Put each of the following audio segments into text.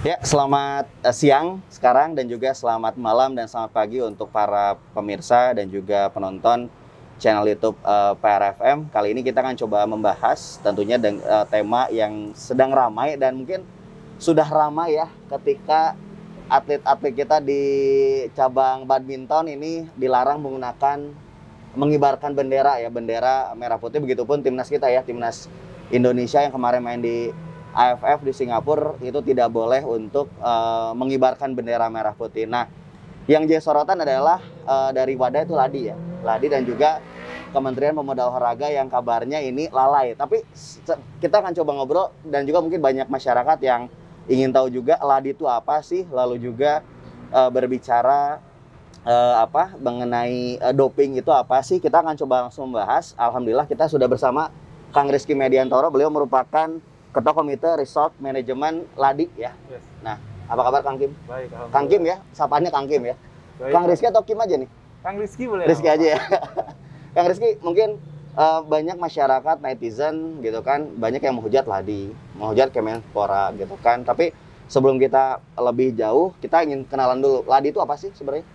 Ya, selamat siang sekarang dan juga selamat malam dan selamat pagi untuk para pemirsa dan juga penonton channel YouTube PRFM. Kali ini kita akan coba membahas tentunya tema yang sedang ramai dan mungkin sudah ramai ya ketika atlet-atlet kita di cabang badminton ini dilarang mengibarkan bendera ya, bendera merah putih. Begitupun timnas kita ya, timnas Indonesia yang kemarin main di AFF di Singapura itu tidak boleh untuk mengibarkan bendera merah putih. Nah, yang jadi sorotan adalah dari WADA itu Ladi ya, Ladi dan juga Kementerian Pemuda Olahraga yang kabarnya ini lalai. Tapi kita akan coba ngobrol dan juga mungkin banyak masyarakat yang ingin tahu juga Ladi itu apa sih, lalu juga berbicara mengenai doping itu apa sih. Kita akan coba langsung membahas. Alhamdulillah kita sudah bersama Kang Rizky Mediantoro. Beliau merupakan Ketua Komite Resort Manajemen Ladi ya. Yes. Nah, apa kabar Kang Kim? Baik, Kang Kim ya, sapaannya Kang Kim ya. Baik, Kang Rizky atau Kim aja nih? Kang Rizky boleh. Rizky aja ya. Kang Rizky, mungkin banyak masyarakat netizen gitu kan, banyak yang menghujat Ladi, menghujat Kemenpora gitu kan. Tapi sebelum kita lebih jauh, kita ingin kenalan dulu. Ladi itu apa sih sebenarnya?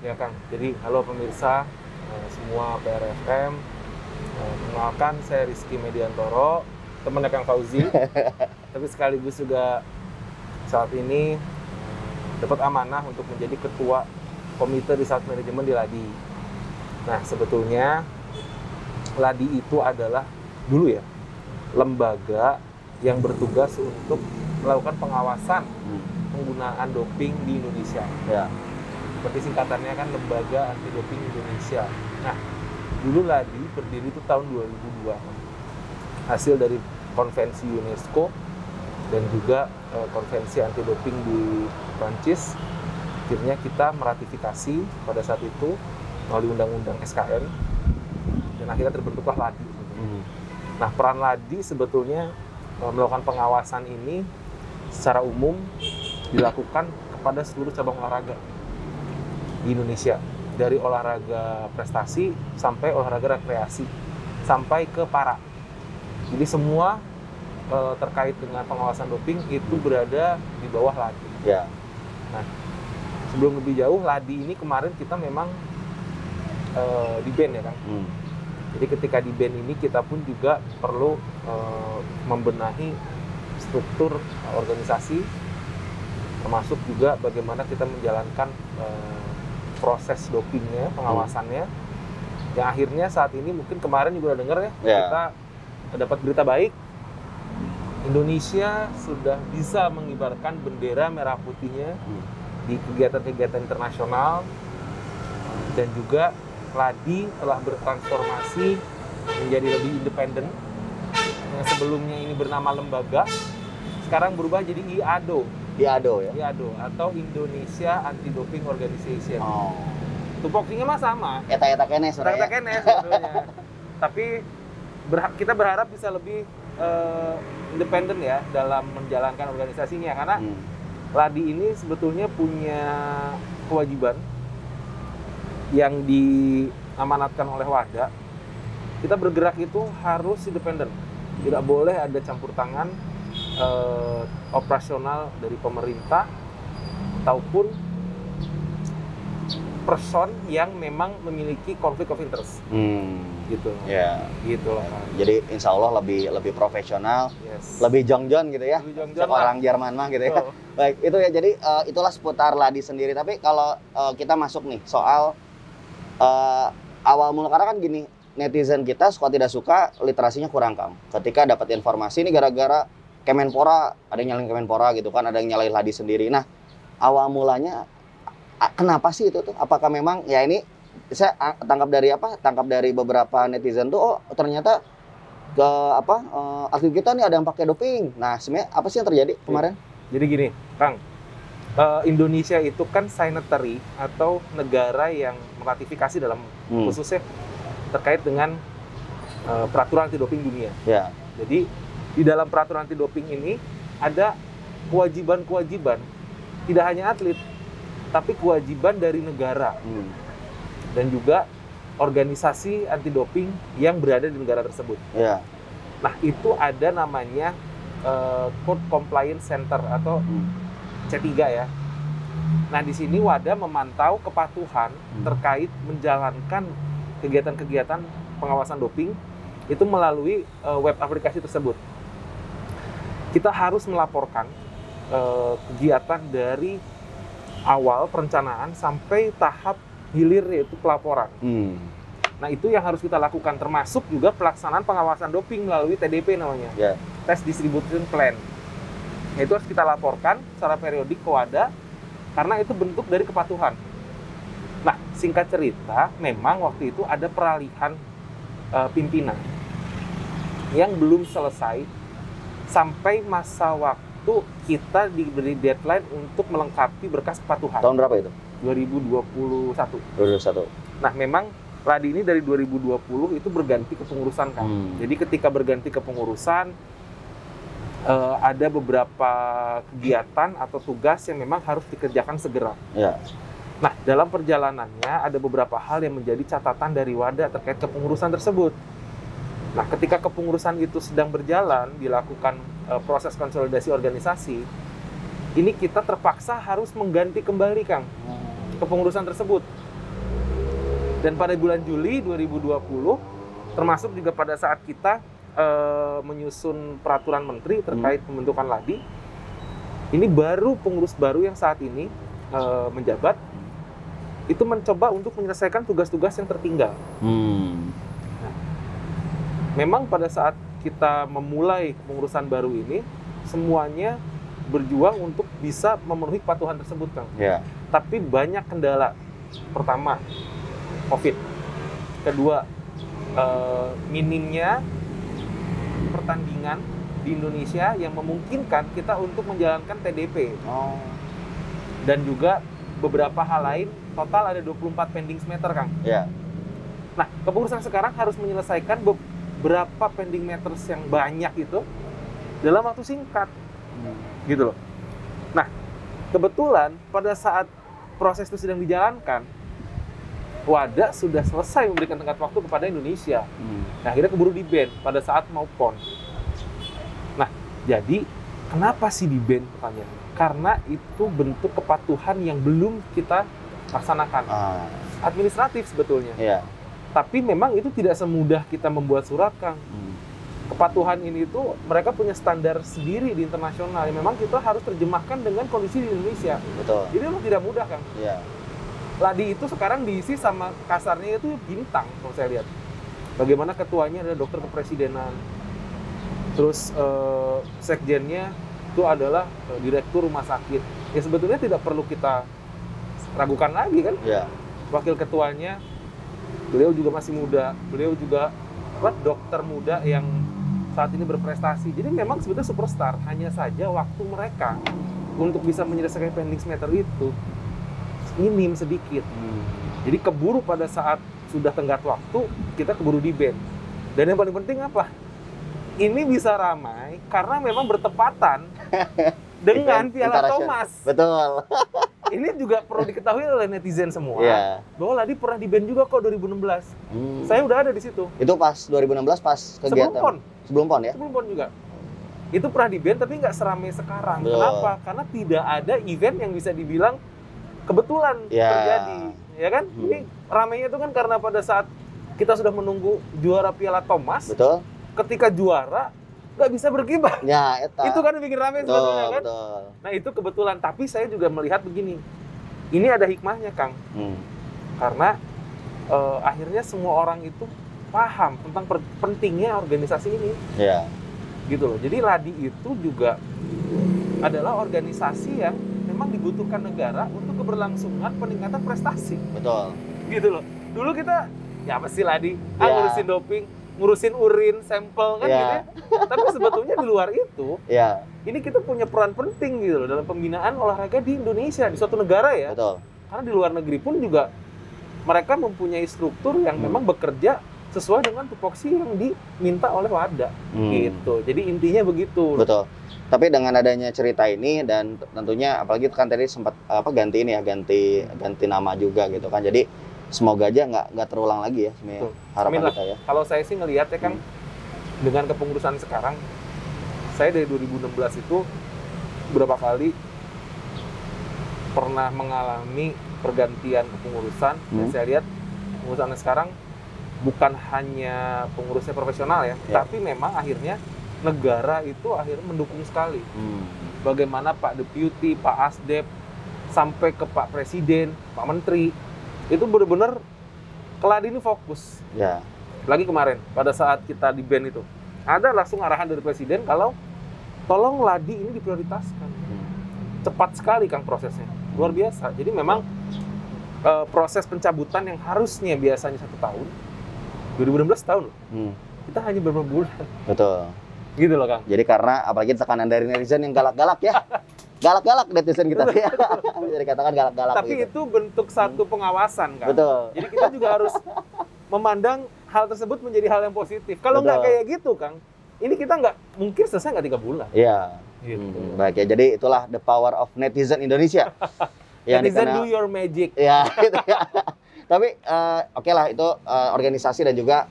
Ya Kang, jadi halo pemirsa semua PRFM. Kenalkan saya Rizky Mediantoro, temannya Kang Fauzi. Tapi sekaligus juga saat ini dapat amanah untuk menjadi ketua Komite Resort Manajemen di Ladi. Nah, sebetulnya Ladi itu adalah dulu ya lembaga yang bertugas untuk melakukan pengawasan penggunaan doping di Indonesia. Ya. Seperti singkatannya kan Lembaga Anti Doping Indonesia. Nah, dulu Ladi berdiri itu tahun 2002. Hasil dari konvensi UNESCO dan juga konvensi anti doping di Prancis. Akhirnya kita meratifikasi pada saat itu melalui undang-undang SKN dan akhirnya terbentuklah Ladi. Nah, peran Ladi sebetulnya melakukan pengawasan ini secara umum dilakukan kepada seluruh cabang olahraga di Indonesia, dari olahraga prestasi sampai olahraga rekreasi sampai ke para. Jadi semua terkait dengan pengawasan doping itu berada di bawah Ladi. Ya. Nah, sebelum lebih jauh, Ladi ini kemarin kita memang di ban ya kan. Jadi ketika di ban ini kita pun juga perlu membenahi struktur organisasi, termasuk juga bagaimana kita menjalankan proses dopingnya, pengawasannya. Yang akhirnya saat ini mungkin kemarin juga udah dengar ya, kita dapat berita baik. Indonesia sudah bisa mengibarkan bendera merah putihnya di kegiatan-kegiatan internasional, dan juga Ladi telah bertransformasi menjadi lebih independen. Yang sebelumnya ini bernama lembaga, sekarang berubah jadi IADO. IADO ya? IADO atau Indonesia Anti Doping Organization. Oh. Tupoksinya mah sama. Eta kene Eta kene sebetulnya. Tapi kita berharap bisa lebih independen ya dalam menjalankan organisasinya, karena Ladi ini sebetulnya punya kewajiban yang diamanatkan oleh WADA. Kita bergerak itu harus independen, tidak boleh ada campur tangan operasional dari pemerintah ataupun person yang memang memiliki konflik of interest. Gitu. Ya. Gitu lah. Jadi insya Allah lebih profesional, Yes. lebih jongjon gitu ya. Lebih jongjon Orang Jerman mah gitu ya. Baik, itu ya. Jadi itulah seputar Ladi sendiri. Tapi kalau kita masuk nih soal awal mula, karena kan gini, netizen kita suka tidak suka literasinya kurang, Kang. Ketika dapat informasi ini gara-gara Kemenpora, ada yang nyalain Kemenpora gitu kan, ada yang nyalain Ladi sendiri. Nah, awal mulanya kenapa sih itu tuh? Apakah memang ya ini saya tangkap dari beberapa netizen tuh, oh ternyata atlet kita nih ada yang pakai doping. Nah, sebenarnya apa sih yang terjadi kemarin? Jadi gini, Kang. Indonesia itu kan signatory atau negara yang meratifikasi dalam khususnya terkait dengan peraturan anti doping dunia. Ya. Jadi di dalam peraturan anti doping ini ada kewajiban-kewajiban, tidak hanya atlet, tapi kewajiban dari negara dan juga organisasi anti doping yang berada di negara tersebut. Ya. Nah, itu ada namanya Code Compliance Center atau C3 ya. Nah, di sini WADA memantau kepatuhan terkait menjalankan kegiatan-kegiatan pengawasan doping itu melalui web aplikasi tersebut. Kita harus melaporkan kegiatan dari awal perencanaan sampai tahap hilir yaitu pelaporan. Nah, itu yang harus kita lakukan, termasuk juga pelaksanaan pengawasan doping melalui TDP namanya, Test Distribution Plan. Nah, itu harus kita laporkan secara periodik ke WADA, karena itu bentuk dari kepatuhan. Nah, singkat cerita, memang waktu itu ada peralihan pimpinan yang belum selesai sampai masa waktu kita diberi deadline untuk melengkapi berkas kepatuhan. Tahun berapa itu? 2021. 2021. Nah, memang Ladi ini dari 2020 itu berganti kepengurusan kan. Jadi ketika berganti kepengurusan, ada beberapa kegiatan atau tugas yang memang harus dikerjakan segera. Nah, dalam perjalanannya ada beberapa hal yang menjadi catatan dari WADA terkait kepengurusan tersebut. Nah, ketika kepengurusan itu sedang berjalan, dilakukan proses konsolidasi organisasi, ini kita terpaksa harus mengganti kembali, Kang, kepengurusan tersebut. Dan pada bulan Juli 2020, termasuk juga pada saat kita menyusun peraturan menteri terkait pembentukan Ladi, ini baru pengurus baru yang saat ini menjabat, itu mencoba untuk menyelesaikan tugas-tugas yang tertinggal. Nah, memang pada saat kita memulai kepengurusan baru ini, semuanya berjuang untuk bisa memenuhi kepatuhan tersebut, Kang. Tapi banyak kendala. Pertama, COVID. Kedua, minimnya pertandingan di Indonesia yang memungkinkan kita untuk menjalankan TDP. Dan juga beberapa hal lain, total ada 24 pending matter, Kang. Nah, kepengurusan sekarang harus menyelesaikan beberapa pending matters yang banyak itu dalam waktu singkat. Gitu loh. Nah, kebetulan pada saat proses itu sedang dijalankan, WADA sudah selesai memberikan tenggat waktu kepada Indonesia. Nah, akhirnya keburu di-ban pada saat mau PON. Nah, jadi kenapa sih di-ban pertanyaannya? Karena itu bentuk kepatuhan yang belum kita laksanakan. Administratif sebetulnya. Tapi memang itu tidak semudah kita membuat surat, Kang. Kepatuhan ini itu mereka punya standar sendiri di internasional yang memang kita harus terjemahkan dengan kondisi di Indonesia. Jadi memang tidak mudah, Kang. Ladi itu sekarang diisi sama kasarnya itu bintang, kalau saya lihat. Bagaimana ketuanya adalah dokter kepresidenan, terus sekjennya itu adalah direktur rumah sakit. Ya sebetulnya tidak perlu kita ragukan lagi kan. Wakil ketuanya, beliau juga masih muda, beliau juga dokter muda yang saat ini berprestasi. Jadi memang sebetulnya superstar. Hanya saja waktu mereka untuk bisa menyelesaikan pending matter itu minim sedikit. Jadi keburu pada saat sudah tenggat waktu, kita keburu di-ban. Dan yang paling penting apa? Ini bisa ramai karena memang bertepatan dengan Piala Thomas. Betul. Ini juga perlu diketahui oleh netizen semua. Bahwa Ladi pernah di-ban juga kok 2016. Saya udah ada di situ. Itu pas 2016 pas kegiatan. Sebelum PON. Sebelum PON ya? Sebelum PON juga. Itu pernah di-ban tapi nggak seramai sekarang. Kenapa? Karena tidak ada event yang bisa dibilang kebetulan terjadi, ya kan? Ini ramainya itu kan karena pada saat kita sudah menunggu juara Piala Thomas. Ketika juara nggak bisa berkibar. Itu kan yang bikin ramai sebetulnya kan? Nah, itu kebetulan. Tapi saya juga melihat begini. Ini ada hikmahnya, Kang. Karena akhirnya semua orang itu paham tentang pentingnya organisasi ini. Gitu loh. Jadi Ladi itu juga adalah organisasi yang memang dibutuhkan negara untuk keberlangsungan peningkatan prestasi. Gitu loh. Dulu kita, ya apa sih Ladi? Ngurusin doping, ngurusin urin, sampel kan gitu ya. Tapi sebetulnya di luar itu, ini kita punya peran penting gitu loh dalam pembinaan olahraga di Indonesia, di suatu negara ya. Karena di luar negeri pun juga mereka mempunyai struktur yang memang bekerja sesuai dengan tupoksi yang diminta oleh WADA. Gitu. Jadi intinya begitu. Tapi dengan adanya cerita ini dan tentunya apalagi kan tadi sempat ganti ini ya, ganti nama juga gitu kan. Jadi semoga aja nggak terulang lagi ya sebenarnya harapan kita ya. Kalau saya sih ngelihat ya Kang, dengan kepengurusan sekarang, saya dari 2016 itu berapa kali pernah mengalami pergantian kepengurusan. Dan saya lihat pengurusan sekarang bukan hanya pengurusnya profesional ya, tapi memang akhirnya negara itu akhirnya mendukung sekali. Bagaimana Pak Deputi, Pak Asdep, sampai ke Pak Presiden, Pak Menteri, itu benar-benar Keladi ini fokus. Lagi kemarin, pada saat kita di band itu, ada langsung arahan dari Presiden kalau tolong Ladi ini diprioritaskan. Cepat sekali Kang prosesnya, luar biasa. Jadi memang proses pencabutan yang harusnya biasanya 1 tahun, 2016 tahun, kita hanya beberapa bulan. Betul. Gitu loh Kang. Jadi karena apalagi tekanan dari netizen yang galak-galak ya. Galak-galak netizen kita ya. Bisa dikatakan galak-galak. Tapi gitu. itu bentuk satu pengawasan kan. Betul. Jadi kita juga harus memandang hal tersebut menjadi hal yang positif. Kalau nggak kayak gitu Kang, ini kita nggak mungkin selesai nggak 3 bulan. Iya. Gitu. Baik ya. Jadi itulah the power of netizen Indonesia. Netizen do your magic. Ya, gitu ya. Tapi oke lah itu organisasi dan juga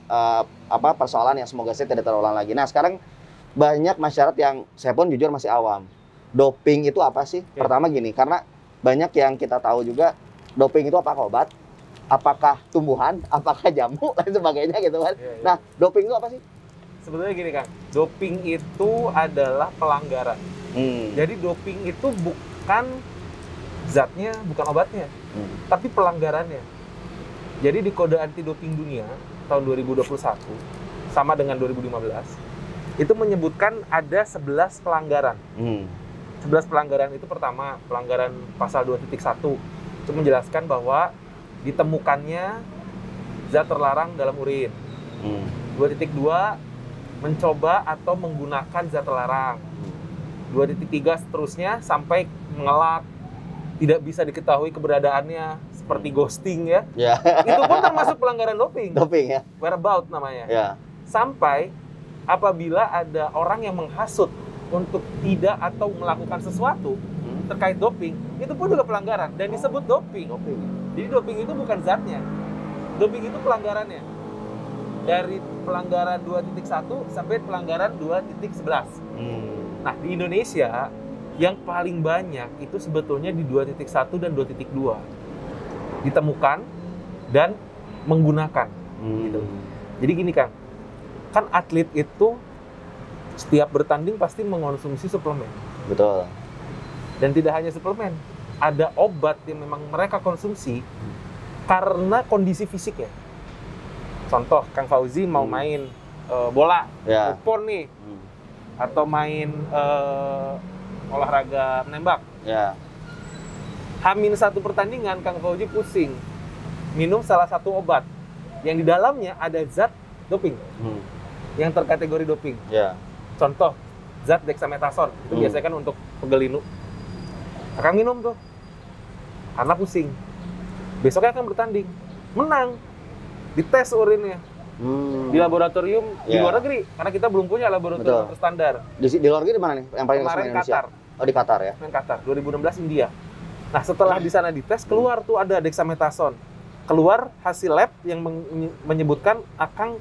persoalan yang semoga saya tidak terulang lagi. Nah sekarang banyak masyarakat yang saya pun jujur masih awam. Doping itu apa sih? Pertama gini, karena banyak yang kita tahu juga doping itu apakah obat, apakah tumbuhan, apakah jamu dan sebagainya gitu kan. Nah, doping itu apa sih? Sebetulnya gini Kang, doping itu adalah pelanggaran. Jadi doping itu bukan zatnya, bukan obatnya, tapi pelanggarannya. Jadi di Kode Anti Doping Dunia tahun 2021 sama dengan 2015 itu menyebutkan ada 11 pelanggaran. 11 pelanggaran itu pertama, pelanggaran pasal 2.1 itu menjelaskan bahwa ditemukannya zat terlarang dalam urin. 2.2 mencoba atau menggunakan zat terlarang. 2.3 seterusnya sampai mengelak, tidak bisa diketahui keberadaannya, seperti ghosting ya. Itu pun termasuk pelanggaran doping. Doping ya. Whereabout namanya. Sampai apabila ada orang yang menghasut untuk tidak atau melakukan sesuatu terkait doping, itu pun juga pelanggaran dan disebut doping. Jadi doping itu bukan zatnya, doping itu pelanggarannya. Dari pelanggaran 2.1 sampai pelanggaran 2.11. Nah di Indonesia yang paling banyak itu sebetulnya di 2.1 dan 2.2 ditemukan dan menggunakan. Gitu. Jadi gini Kang, kan atlet itu setiap bertanding pasti mengonsumsi suplemen. Betul. Dan tidak hanya suplemen, ada obat yang memang mereka konsumsi karena kondisi fisiknya. Contoh, Kang Fauzi mau main bola, pon nih, atau main olahraga menembak. Hamin 1 pertandingan, Kang Fauzi pusing, minum salah satu obat yang di dalamnya ada zat doping, yang terkategori doping. Contoh, zat dexamethasone, itu biasanya kan untuk pegel linu. Akan minum tuh, karena pusing. Besoknya akan bertanding, menang, dites urinnya. Di laboratorium di luar negeri, karena kita belum punya laboratorium standar. Di luar negeri di mana nih? Yang paling kemarin Indonesia? Qatar. Oh di Qatar ya? Yang Qatar, 2016 India. Nah setelah di sana dites, keluar tuh ada dexamethasone. Keluar hasil lab yang menyebutkan akan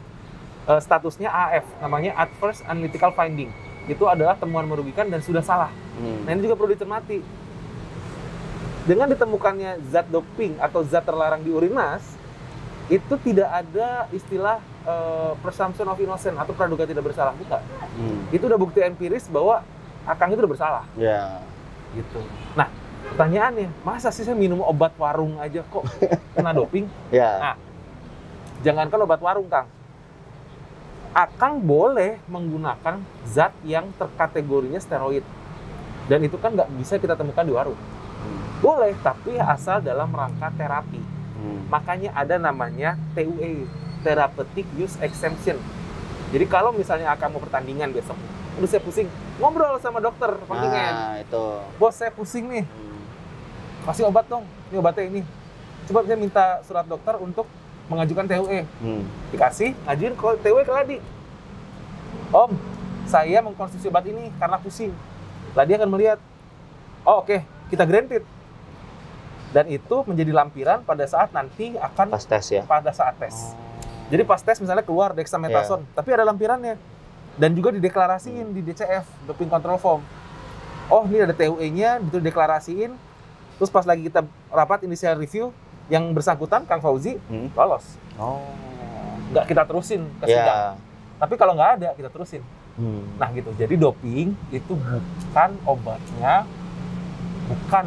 statusnya AF, namanya Adverse Analytical Finding. Itu adalah temuan merugikan dan sudah salah. Nah ini juga perlu dicermati. Dengan ditemukannya zat doping atau zat terlarang di urinase, itu tidak ada istilah presumption of innocence atau praduga tidak bersalah, bukan. Itu udah bukti empiris bahwa Akang itu udah bersalah. Gitu. Nah pertanyaannya, masa sih saya minum obat warung aja kok kena doping? Nah, jangankan obat warung Kang, Akang boleh menggunakan zat yang terkategorinya steroid. Dan itu kan nggak bisa kita temukan di warung. Boleh, tapi asal dalam rangka terapi. Makanya ada namanya TUE, Therapeutic Use Exemption. Jadi kalau misalnya Akang mau pertandingan besok, udah saya pusing, ngobrol sama dokter kontingen. Itu. Bos, saya pusing nih. Kasih obat dong, ini obatnya ini. Coba saya minta surat dokter untuk mengajukan TUE. Dikasih, ngajuin TUE ke Ladi. Om, saya mengkonsumsi obat ini karena pusing. Ladi akan melihat, oh oke, kita granted. Dan itu menjadi lampiran pada saat nanti akan pas tes ya? Pada saat tes. Jadi pas tes misalnya keluar dexamethasone, tapi ada lampirannya. Dan juga dideklarasiin di DCF, Doping Control Form. Oh ini ada TUE-nya, itu dideklarasiin. Terus pas lagi kita rapat initial review, yang bersangkutan Kang Fauzi lolos. Oh. Nggak kita terusin ke sidang. Tapi kalau nggak ada, kita terusin. Nah gitu. Jadi doping itu bukan obatnya, bukan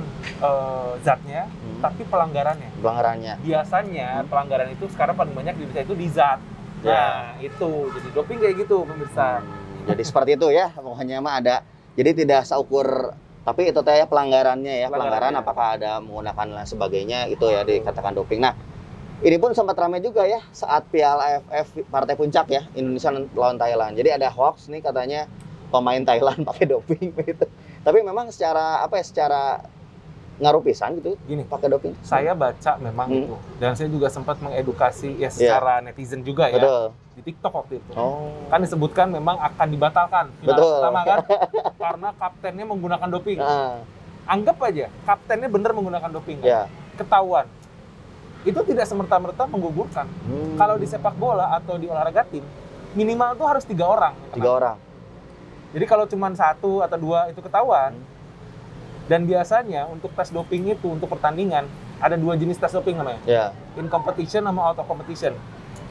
zatnya, tapi pelanggarannya. Pelanggarannya. Biasanya pelanggaran itu sekarang paling banyak di Indonesia itu di zat. Nah itu. Jadi doping kayak gitu pemirsa. Jadi seperti itu ya. Pokoknya mah ada. Jadi tidak seukur. Tapi itu teh pelanggarannya ya. Pelanggaran apakah ada menggunakan dan sebagainya itu ya dikatakan doping. Nah ini pun sempat ramai juga ya saat Piala AFF Partai Puncak ya Indonesia lawan Thailand. Jadi ada hoax nih katanya pemain Thailand pakai doping gitu. Tapi memang secara apa ya, secara ngaruh pisan gitu gini pakai doping. Saya baca memang itu, dan saya juga sempat mengedukasi ya secara netizen juga ya. Betul. Di TikTok waktu itu. Oh. Kan disebutkan memang akan dibatalkan final pertama kan karena kaptennya menggunakan doping. Anggap aja kaptennya benar menggunakan doping kan? Ketahuan. Itu tidak semerta-merta menggugurkan. Kalau di sepak bola atau di olahraga tim, minimal tuh harus 3 orang. 3 orang. Jadi kalau cuma 1 atau 2 itu ketahuan. Dan biasanya untuk tes doping itu untuk pertandingan ada 2 jenis tes doping namanya. In competition sama out of competition.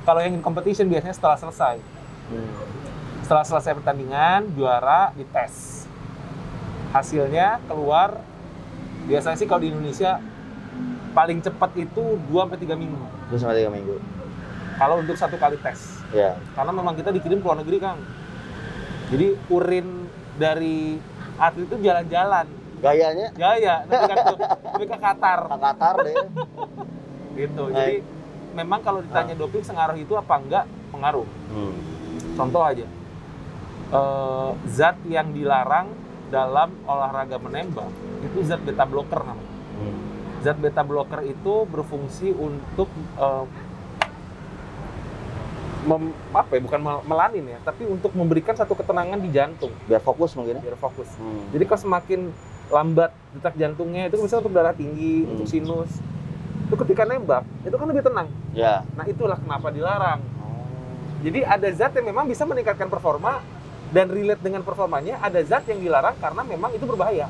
Kalau yang in competition biasanya setelah selesai. Setelah selesai pertandingan, juara dites. Hasilnya keluar. Biasanya sih kalau di Indonesia paling cepat itu 2-3 minggu. 2-3 minggu. Kalau untuk 1 kali tes. Karena memang kita dikirim ke luar negeri, Kang. Jadi urin dari atlet itu jalan-jalan. Gayanya? Gaya, nanti ke Qatar. Ke Qatar deh. Gitu. Jadi memang kalau ditanya doping sengaruh itu apa enggak, pengaruh. Contoh aja. Zat yang dilarang dalam olahraga menembak itu zat beta blocker namanya. Zat beta blocker itu berfungsi untuk bukan melanin ya, tapi untuk memberikan satu ketenangan di jantung. Biar fokus mungkin. Biar fokus. Jadi kalau semakin lambat detak jantungnya, itu misalnya untuk darah tinggi, untuk sinus, itu ketika nembak, itu kan lebih tenang. Nah itulah kenapa dilarang. Jadi ada zat yang memang bisa meningkatkan performa, dan relate dengan performanya, ada zat yang dilarang karena memang itu berbahaya.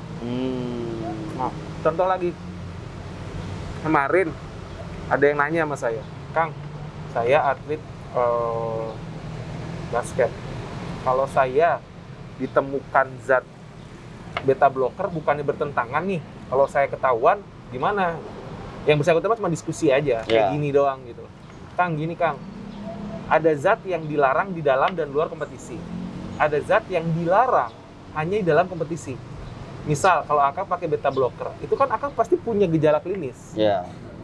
Nah, contoh lagi. Kemarin ada yang nanya sama saya, Kang, saya atlet basket. Kalau saya ditemukan zat beta blocker bukannya bertentangan nih, kalau saya ketahuan gimana? Yang bersangkutan cuma diskusi aja, kayak gini doang gitu. Kang, gini Kang, ada zat yang dilarang di dalam dan luar kompetisi. Ada zat yang dilarang hanya di dalam kompetisi. Misal kalau Akang pakai beta blocker, itu kan Akang pasti punya gejala klinis.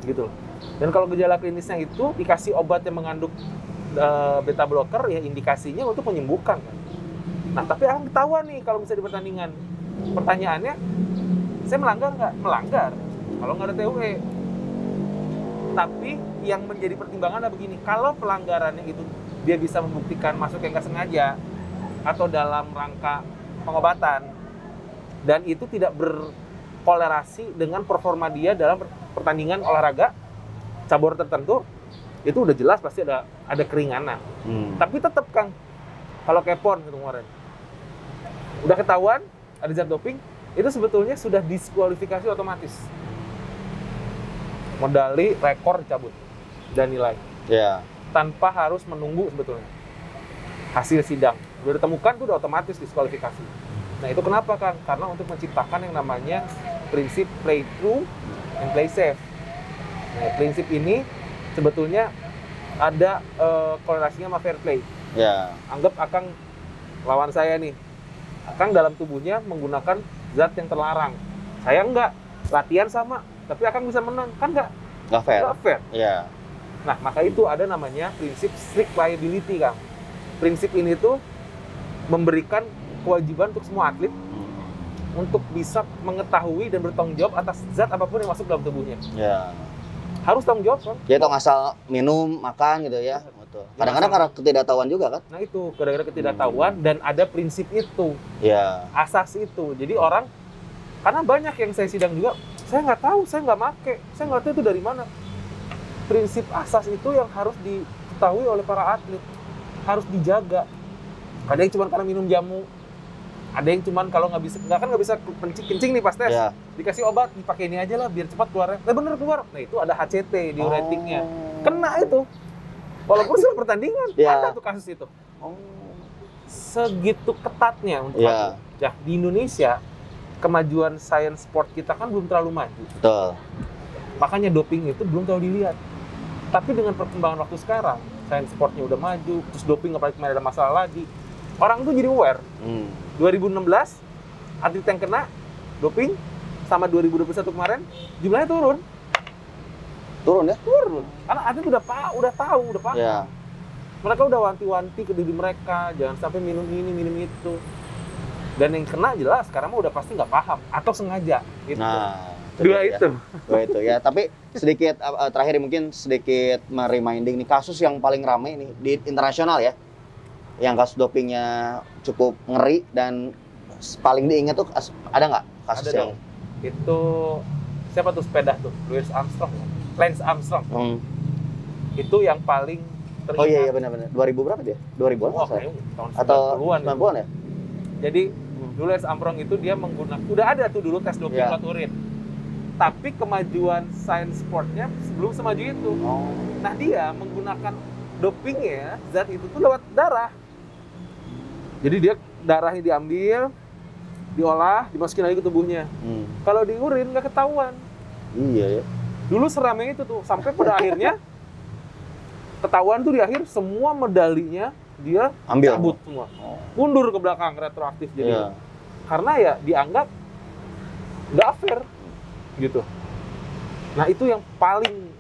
Gitu. Dan kalau gejala klinisnya itu dikasih obat yang mengandung beta blocker, ya indikasinya untuk menyembuhkan kan. Nah, tapi Akang ketahuan nih kalau misalnya di pertandingan. Pertanyaannya, saya melanggar nggak? Melanggar. Kalau nggak ada TUE. Tapi yang menjadi pertimbangan adalah begini, kalau pelanggarannya itu dia bisa membuktikan masuk yang nggak sengaja atau dalam rangka pengobatan, dan itu tidak berkolerasi dengan performa dia dalam pertandingan olahraga cabur tertentu, itu udah jelas pasti ada keringanan. Tapi tetap Kang, kalau kayak PON gitu kemarin, udah ketahuan ada zat doping, itu sebetulnya sudah diskualifikasi otomatis. Medali, rekor dicabut dan nilai. Tanpa harus menunggu sebetulnya hasil sidang. Udah ditemukan tuh udah otomatis diskualifikasi. Nah itu kenapa Kang? Karena untuk menciptakan yang namanya prinsip play true and play safe. Nah, prinsip ini sebetulnya ada kolerasinya sama fair play. Anggap Akang lawan saya nih, Akang dalam tubuhnya menggunakan zat yang terlarang. Saya enggak, latihan sama, tapi Akang bisa menang, kan enggak fair. Nah, maka itu ada namanya prinsip strict liability, Kang. Prinsip ini tuh memberikan kewajiban untuk semua atlet untuk bisa mengetahui dan bertanggung jawab atas zat apapun yang masuk dalam tubuhnya. Harus tanggung jawab kan? Dia tong asal minum, makan gitu ya. Kadang-kadang karena ketidaktahuan juga kan? Nah itu, kadang-kadang ketidaktahuan dan ada prinsip itu. Asas itu. Jadi orang, karena banyak yang saya sidang juga, saya nggak tahu, saya nggak make, saya nggak tahu itu dari mana. Prinsip asas itu yang harus diketahui oleh para atlet, harus dijaga. Ada yang cuma karena minum jamu, ada yang cuma kalau nggak bisa kencing nih pas tes. dikasih obat, dipakai ini aja lah biar cepat keluarnya. Nah bener keluar. Nah itu ada HCT diuretiknya. Kena itu. Walaupun sebelum pertandingan ada tuh kasus itu. Segitu ketatnya untuk atlet. Ya di Indonesia kemajuan sains sport kita kan belum terlalu maju. Betul. Makanya doping itu belum terlalu dilihat. Tapi dengan perkembangan waktu sekarang, sains sportnya udah maju, terus doping apalagi kemarin ada masalah lagi. Orang tuh jadi aware. 2016 atlet yang kena doping sama 2021 kemarin jumlahnya turun. Turun ya? Turun. Karena atlet udah tahu, udah paham. Ya. Mereka udah wanti-wanti ke diri mereka, jangan sampai minum ini, minum itu. Dan yang kena jelas sekarang mah udah pasti nggak paham atau sengaja. Gitu. Nah, dua itu ya. Tapi sedikit terakhir mungkin sedikit mereminding nih kasus yang paling ramai nih di internasional ya, yang kasus dopingnya cukup ngeri dan paling diingat tuh ada nggak kasus ada yang dong. Itu siapa tuh sepeda tuh, Lance Armstrong. Itu yang paling teringat. Oh iya benar-benar 2000 berapa dia? 2000-an tahun atau 90-an ya? Jadi dulu Lance Armstrong itu dia menggunakan, udah ada tuh dulu tes doping lewat urin. Tapi kemajuan sains sportnya belum semaju itu. Nah dia menggunakan dopingnya, zat itu tuh lewat darah. Jadi dia darahnya diambil, diolah, dimasukin lagi ke tubuhnya. Kalau di urin nggak ketahuan. Iya ya. Dulu seramai itu tuh, sampai pada akhirnya ketahuan tuh di akhir semua medalinya dia cabut semua. Mundur ke belakang, retroaktif jadi. Karena ya dianggap nggak fair gitu. Nah itu yang paling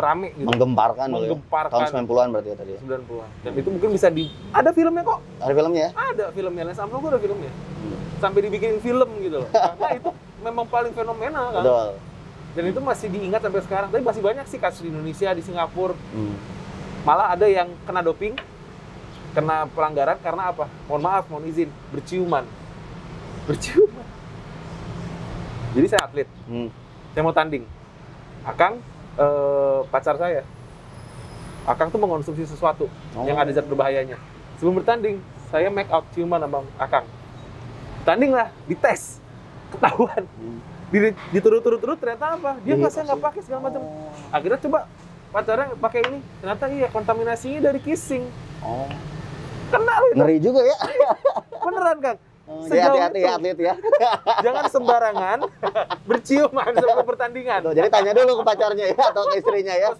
rame gitu. Menggemparkan ya. Tahun 90-an berarti ya tadi ya? 90-an. Dan itu mungkin bisa ada filmnya kok. Ada filmnya ya? Ada filmnya, Lance Armstrong ada filmnya. Sampai dibikinin film gitu loh. Karena itu memang paling fenomenal kan. Betul. Dan itu masih diingat sampai sekarang. Tapi masih banyak sih kasus di Indonesia, di Singapura. Malah ada yang kena doping, kena pelanggaran karena apa? Mohon izin, berciuman. Jadi saya atlet, saya mau tanding. Akang, pacar saya. Akang tuh mengonsumsi sesuatu yang ada zat berbahayanya. Sebelum bertanding, saya make out ciuman sama Akang. Tanding lah, dites, ketahuan. Diturut-turut ternyata apa? Dia nggak pakai segala macam. Akhirnya coba pacarnya pakai ini, ternyata iya kontaminasinya dari kissing. Kena loh. Ngeri juga ya. Beneran Kang. Jadi hati-hati ya atlet ya. Jangan sembarangan berciuman sebelum pertandingan. Jadi tanya dulu ke pacarnya ya atau ke istrinya ya.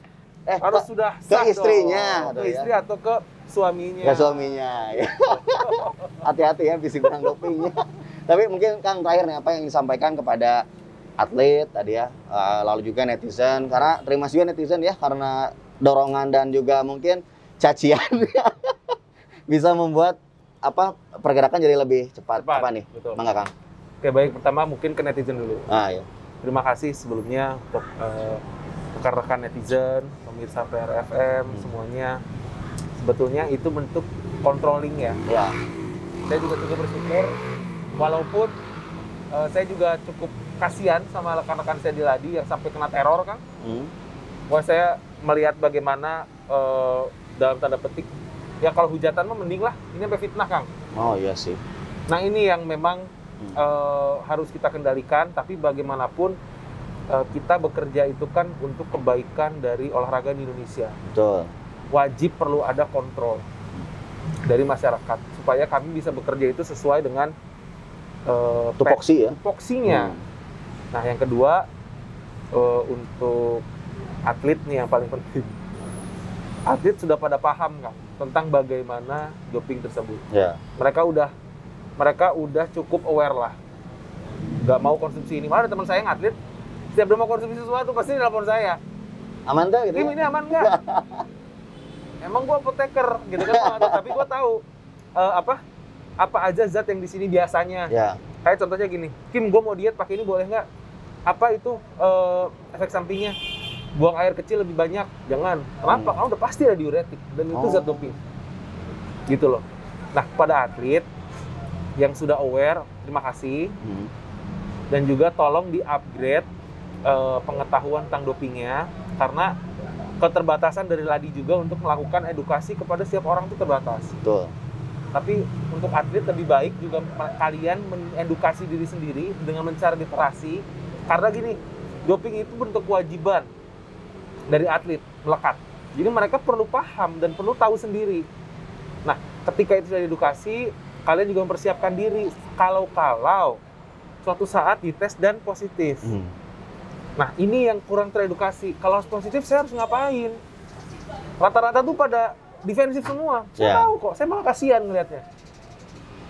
Harus sudah sah ke istrinya dong. Ke istri atau ke suaminya. Ke suaminya. Ya. Hati-hati ya bising tentang dopingnya. Tapi mungkin Kang terakhir nih apa yang disampaikan kepada atlet tadi ya, lalu juga netizen, karena terima kasih juga netizen ya karena dorongan dan juga mungkin cacian bisa membuat pergerakan jadi lebih cepat. Apa nih? Betul. Bangga Kang. Oke, baik, pertama mungkin ke netizen dulu. Iya. Terima kasih sebelumnya untuk rekan-rekan netizen, pemirsa PRFM semuanya. Sebetulnya itu bentuk controlling ya. Saya juga cukup bersyukur walaupun saya juga cukup kasihan sama rekan-rekan saya di Ladi yang sampai kena teror, Kang. Wah, saya melihat bagaimana dalam tanda petik ya kalau hujatan mah mending lah, ini sampai fitnah, Kang. Oh iya sih. Nah ini yang memang harus kita kendalikan, tapi bagaimanapun kita bekerja itu kan untuk kebaikan dari olahraga di Indonesia. Betul. Wajib perlu ada kontrol dari masyarakat supaya kami bisa bekerja itu sesuai dengan tupoksi ya. Tupoksinya. Nah yang kedua untuk atlet nih yang paling penting. Atlet sudah pada paham Kang tentang bagaimana doping tersebut. Mereka udah cukup aware lah. Nggak mau konsumsi ini. Malah ada teman saya yang atlet, setiap dia mau konsumsi sesuatu pasti nelpon saya. Aman nggak gitu? Kim, ini aman nggak? Emang gue apoteker gitu kan, tapi gue tahu apa aja zat yang di sini biasanya. Kayak contohnya gini, Kim, gue mau diet pakai ini boleh nggak? Apa itu efek sampingnya? Buang air kecil lebih banyak, jangan. Kenapa? Karena udah pasti ada diuretik dan itu zat doping. Gitu loh. Nah, pada atlet yang sudah aware, terima kasih. Dan juga tolong di-upgrade pengetahuan tentang dopingnya, karena keterbatasan dari Ladi juga untuk melakukan edukasi kepada setiap orang itu terbatas. Betul. Tapi untuk atlet lebih baik juga kalian mengedukasi diri sendiri dengan mencari literasi. Karena gini, doping itu bentuk kewajiban dari atlet melekat. Jadi mereka perlu paham dan perlu tahu sendiri. Nah, ketika itu sudah edukasi, kalian juga mempersiapkan diri kalau suatu saat dites dan positif. Nah, ini yang kurang teredukasi. Kalau positif, saya harus ngapain? Rata-rata tuh pada defensif semua. Saya tahu kok, saya malah kasihan ngelihatnya.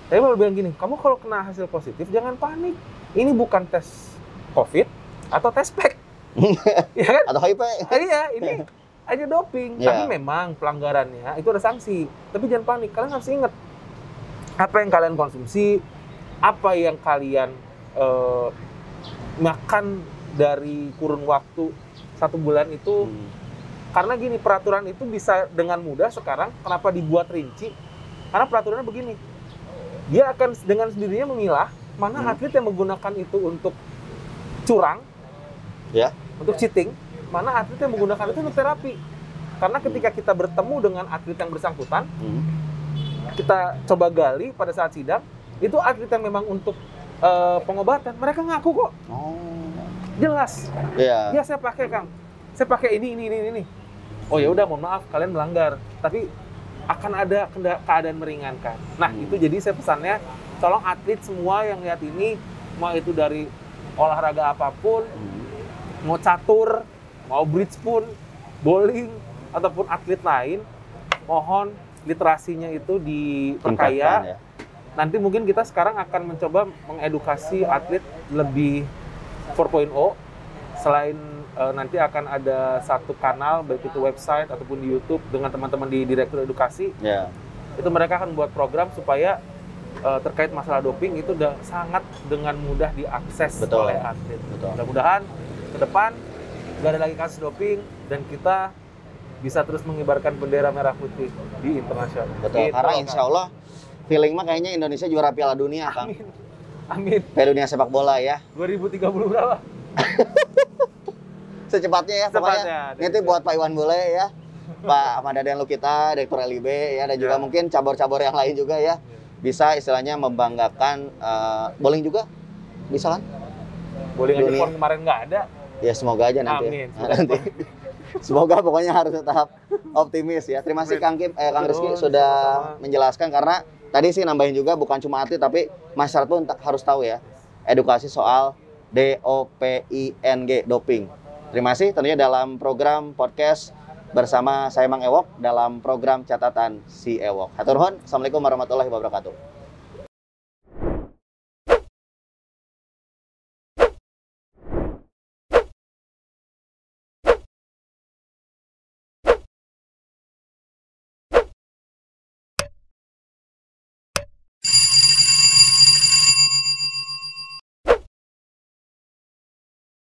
Saya mau bilang gini, kamu kalau kena hasil positif, jangan panik. Ini bukan tes COVID atau tes PEK. Ya kan? Atau HIV. Iya, ini aja doping. Tapi memang pelanggarannya itu ada sanksi. Tapi jangan panik, kalian harus ingat apa yang kalian konsumsi, apa yang kalian makan dari kurun waktu 1 bulan itu. Karena gini, peraturan itu bisa dengan mudah sekarang, kenapa dibuat rinci? Karena peraturannya begini, dia akan dengan sendirinya memilah mana atlet yang menggunakan itu untuk curang, untuk cheating, mana atlet yang menggunakan itu untuk terapi. Karena ketika kita bertemu dengan atlet yang bersangkutan, kita coba gali pada saat sidang, itu atlet yang memang untuk pengobatan, mereka ngaku kok. Jelas. Ya saya pakai Kang, saya pakai ini. Oh ya udah, mohon maaf kalian melanggar, tapi akan ada keadaan meringankan. Nah itu jadi saya pesannya, tolong atlet semua yang lihat ini, mau itu dari olahraga apapun, mau catur, mau bridge pun, bowling, ataupun atlet lain, mohon literasinya itu diperkaya. Nanti mungkin kita sekarang akan mencoba mengedukasi atlet lebih 4.0. Selain nanti akan ada satu kanal, baik itu website ataupun di YouTube dengan teman-teman di Direktur Edukasi. Itu mereka akan buat program supaya terkait masalah doping itu udah sangat dengan mudah diakses oleh atlet. Mudah-mudahan ke depan nggak ada lagi kasus doping dan kita bisa terus mengibarkan bendera merah putih di internasional. Betul, karena insya Allah feeling mah kayaknya Indonesia juara Piala Dunia, Kang. Amin. Piala Dunia sepak bola ya. 2030 berapa? Secepatnya ya, pokoknya. Nanti buat Pak Iwan Bule ya, Pak Ahmad Daden Lukita, Direktur LIB ya, dan juga mungkin cabur-cabur yang lain juga ya. Bisa istilahnya membanggakan bowling juga, bisa kan? Bowling aja pon kemarin nggak ada. Ya semoga aja nanti. Amin. Nanti. Semoga pokoknya harus tetap optimis ya. Terima kasih Kang Rizky sudah menjelaskan, karena tadi sih nambahin juga bukan cuma atlet tapi masyarakat pun harus tahu ya, edukasi soal DOPING, doping. Terima kasih tentunya dalam program podcast bersama saya Mang Ewok dalam program catatan si Ewok. Hatur nuhun. Assalamualaikum warahmatullahi wabarakatuh.